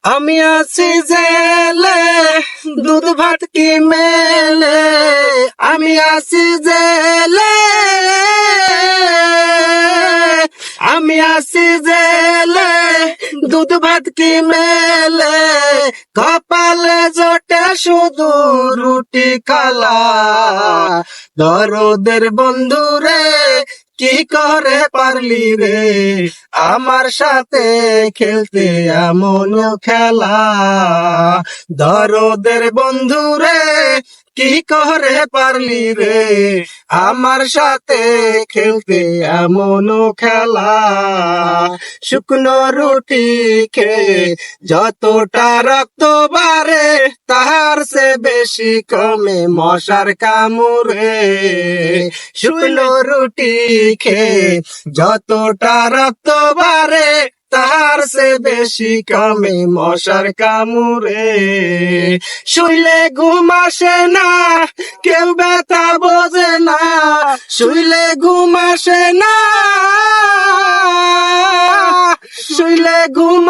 আমি আছি জেলে, দুধ ভাত কি মেলে। আমি আছি জেলে, আমি আছি জেলে, দুধ ভাত কি মেলে। কপালে জোটে শুধু রুটি কালা। দরদের বন্ধুরে কি করে পারলি রে আমার সাথে খেলতে এমন খেলা। দরদের বন্ধুরে কি করে পারলি রে আমার সাথে খেলতে এমন খেলা। শুকনো রুটি খেয়ে যতটা রক্ত বাড়ে, তাহার সে বেশি কমে মশার কামড়ে। শুকনো রুটি খেয়ে যতটা রক্ত বাড়ে, তার সে বেশি কমে মশার কামড়ে। শুইলে ঘুম আসে না, কেউ ব্যথা বোঝে না। শুইলে ঘুম আসে না, শুইলে ঘুম